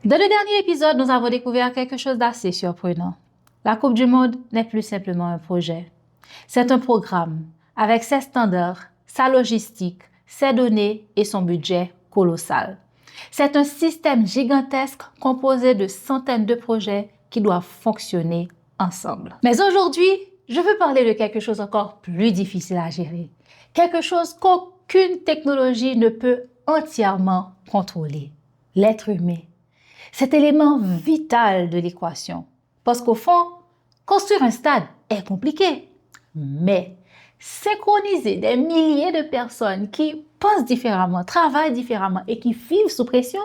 Dans le dernier épisode, nous avons découvert quelque chose d'assez surprenant. La Coupe du Monde n'est plus simplement un projet. C'est un programme avec ses standards, sa logistique, ses données et son budget colossal. C'est un système gigantesque composé de centaines de projets qui doivent fonctionner ensemble. Mais aujourd'hui, je veux parler de quelque chose encore plus difficile à gérer. Quelque chose qu'aucune technologie ne peut entièrement contrôler. L'être humain. Cet élément vital de l'équation. Parce qu'au fond, construire un stade est compliqué. Mais synchroniser des milliers de personnes qui pensent différemment, travaillent différemment et qui vivent sous pression,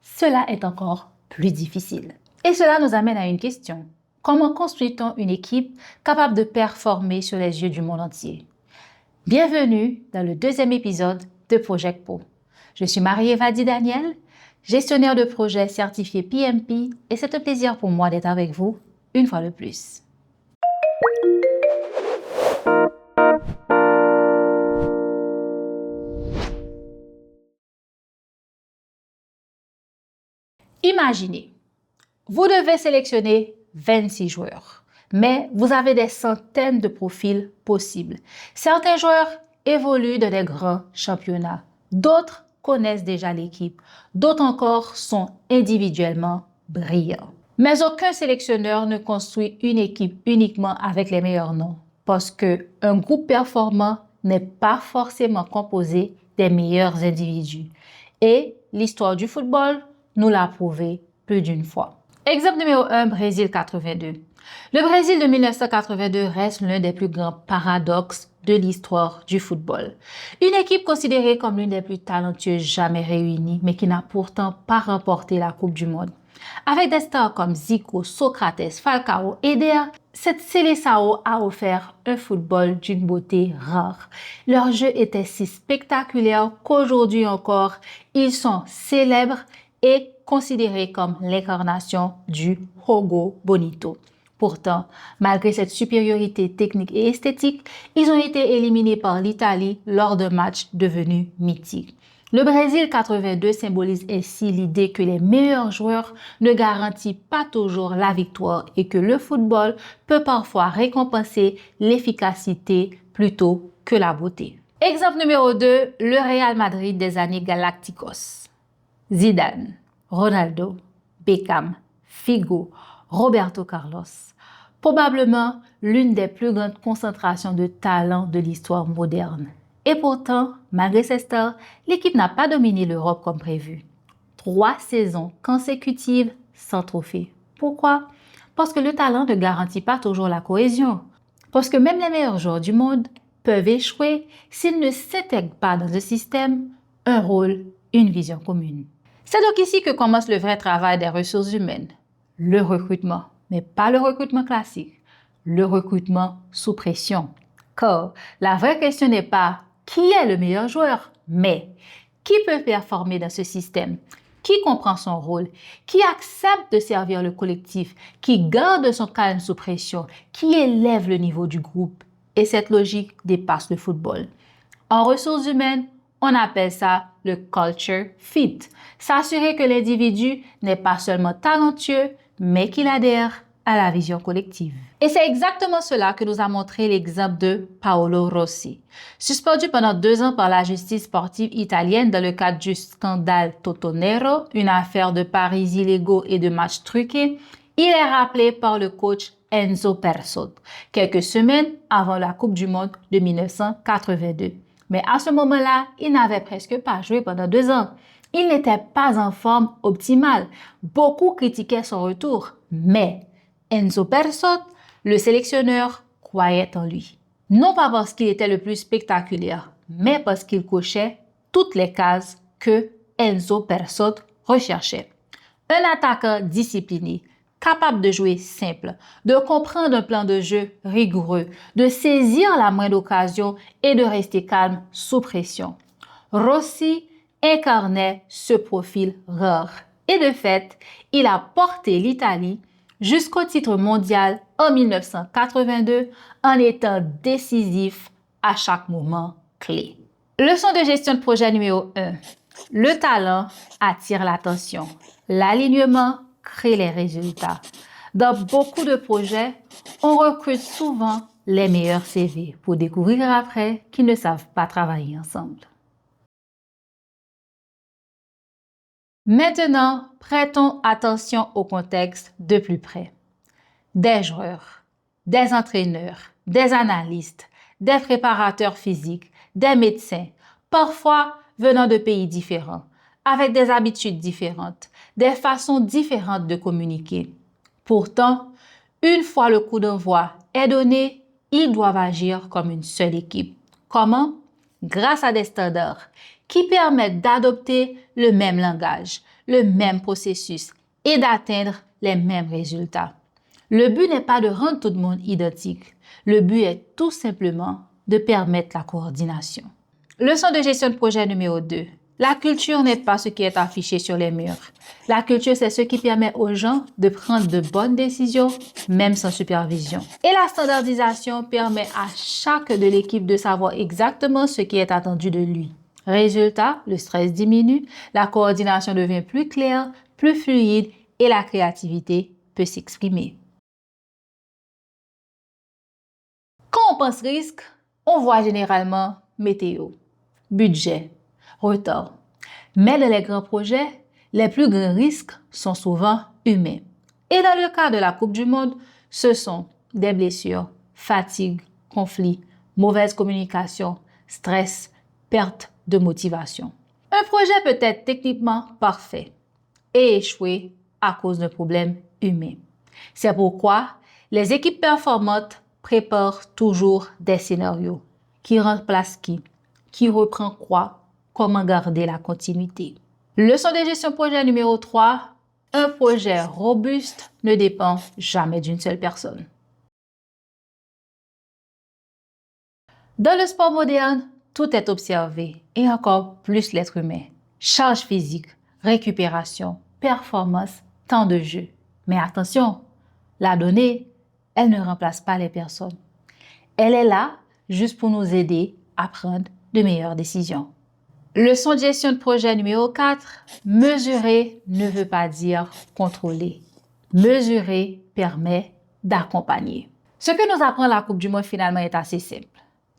cela est encore plus difficile. Et cela nous amène à une question. Comment construit-on une équipe capable de performer sur les yeux du monde entier? Bienvenue dans le deuxième épisode de Project Pro. Je suis Marie-Eva Daniel, gestionnaire de projet certifié PMP, et c'est un plaisir pour moi d'être avec vous une fois de plus. Imaginez, vous devez sélectionner 26 joueurs, mais vous avez des centaines de profils possibles. Certains joueurs évoluent dans des grands championnats, d'autres connaissent déjà l'équipe, d'autres encore sont individuellement brillants. Mais aucun sélectionneur ne construit une équipe uniquement avec les meilleurs noms, parce qu'un groupe performant n'est pas forcément composé des meilleurs individus. Et l'histoire du football nous l'a prouvé plus d'une fois. Exemple numéro 1, Brésil 82. Le Brésil de 1982 reste l'un des plus grands paradoxes de l'histoire du football. Une équipe considérée comme l'une des plus talentueuses jamais réunies, mais qui n'a pourtant pas remporté la Coupe du Monde. Avec des stars comme Zico, Socrates, Falcao et Eder, cette Seleção a offert un football d'une beauté rare. Leur jeu était si spectaculaire qu'aujourd'hui encore, ils sont célèbres et considérés comme l'incarnation du Jogo Bonito. Pourtant, malgré cette supériorité technique et esthétique, ils ont été éliminés par l'Italie lors d'un match devenu mythique. Le Brésil 82 symbolise ainsi l'idée que les meilleurs joueurs ne garantissent pas toujours la victoire et que le football peut parfois récompenser l'efficacité plutôt que la beauté. Exemple numéro 2, le Real Madrid des années Galacticos. Zidane, Ronaldo, Beckham, Figo, Roberto Carlos. Probablement l'une des plus grandes concentrations de talent de l'histoire moderne. Et pourtant, malgré ces stars, l'équipe n'a pas dominé l'Europe comme prévu. 3 saisons consécutives sans trophée. Pourquoi? Parce que le talent ne garantit pas toujours la cohésion. Parce que même les meilleurs joueurs du monde peuvent échouer s'ils ne s'intègrent pas dans un système, un rôle, une vision commune. C'est donc ici que commence le vrai travail des ressources humaines. Le recrutement, mais pas le recrutement classique. Le recrutement sous pression. Car la vraie question n'est pas qui est le meilleur joueur, mais qui peut performer dans ce système, qui comprend son rôle, qui accepte de servir le collectif, qui garde son calme sous pression, qui élève le niveau du groupe. Et cette logique dépasse le football. En ressources humaines, on appelle ça le culture fit. S'assurer que l'individu n'est pas seulement talentueux, mais qu'il adhère à la vision collective. Et c'est exactement cela que nous a montré l'exemple de Paolo Rossi. Suspendu pendant 2 ans par la justice sportive italienne dans le cadre du scandale Totonero, une affaire de paris illégaux et de matchs truqués, il est rappelé par le coach Enzo Persoz, quelques semaines avant la Coupe du Monde de 1982. Mais à ce moment-là, il n'avait presque pas joué pendant 2 ans. Il n'était pas en forme optimale. Beaucoup critiquaient son retour, mais Enzo Persoz, le sélectionneur, croyait en lui. Non pas parce qu'il était le plus spectaculaire, mais parce qu'il cochait toutes les cases que Enzo Persoz recherchait. Un attaquant discipliné, capable de jouer simple, de comprendre un plan de jeu rigoureux, de saisir la moindre occasion et de rester calme sous pression. Rossi incarnait ce profil rare. Et de fait, il a porté l'Italie jusqu'au titre mondial en 1982 en étant décisif à chaque moment clé. Leçon de gestion de projet numéro 1. Le talent attire l'attention. L'alignement crée les résultats. Dans beaucoup de projets, on recrute souvent les meilleurs CV pour découvrir après qu'ils ne savent pas travailler ensemble. Maintenant, prêtons attention au contexte de plus près. Des joueurs, des entraîneurs, des analystes, des préparateurs physiques, des médecins, parfois venant de pays différents, avec des habitudes différentes, des façons différentes de communiquer. Pourtant, une fois le coup d'envoi est donné, ils doivent agir comme une seule équipe. Comment? Grâce à des standards qui permettent d'adopter le même langage, le même processus et d'atteindre les mêmes résultats. Le but n'est pas de rendre tout le monde identique. Le but est tout simplement de permettre la coordination. Leçon de gestion de projet numéro 2. La culture n'est pas ce qui est affiché sur les murs. La culture, c'est ce qui permet aux gens de prendre de bonnes décisions, même sans supervision. Et la standardisation permet à chaque de l'équipe de savoir exactement ce qui est attendu de lui. Résultat, le stress diminue, la coordination devient plus claire, plus fluide et la créativité peut s'exprimer. Quand on pense risque, on voit généralement météo, budget, retard. Mais dans les grands projets, les plus grands risques sont souvent humains. Et dans le cas de la Coupe du Monde, ce sont des blessures, fatigue, conflits, mauvaise communication, stress, perte de motivation. Un projet peut être techniquement parfait et échouer à cause d'un problème humain. C'est pourquoi les équipes performantes préparent toujours des scénarios. Qui remplace qui reprend quoi, comment garder la continuité. Leçon de gestion projet numéro 3. Un projet robuste ne dépend jamais d'une seule personne. Dans le sport moderne, tout est observé et encore plus l'être humain. Charge physique, récupération, performance, temps de jeu. Mais attention, la donnée, elle ne remplace pas les personnes. Elle est là juste pour nous aider à prendre de meilleures décisions. Leçon de gestion de projet numéro 4. Mesurer ne veut pas dire contrôler. Mesurer permet d'accompagner. Ce que nous apprend la Coupe du Monde finalement est assez simple.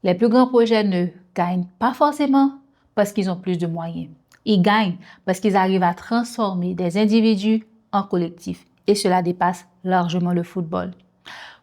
Les plus grands projets ne gagnent pas forcément parce qu'ils ont plus de moyens. Ils gagnent parce qu'ils arrivent à transformer des individus en collectifs et cela dépasse largement le football.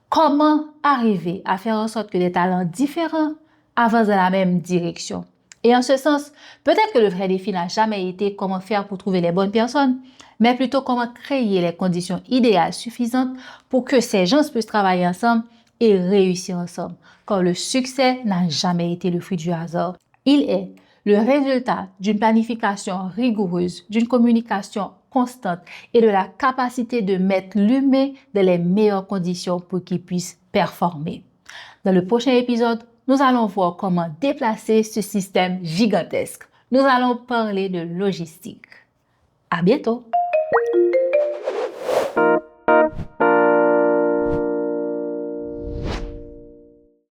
Comment arriver à faire en sorte que des talents différents avancent dans la même direction? Et en ce sens, peut-être que le vrai défi n'a jamais été comment faire pour trouver les bonnes personnes, mais plutôt comment créer les conditions idéales suffisantes pour que ces gens puissent travailler ensemble et réussir ensemble. Car le succès n'a jamais été le fruit du hasard. Il est le résultat d'une planification rigoureuse, d'une communication constante et de la capacité de mettre l'humain dans les meilleures conditions pour qu'il puisse performer. Dans le prochain épisode, nous allons voir comment déplacer ce système gigantesque. Nous allons parler de logistique. À bientôt!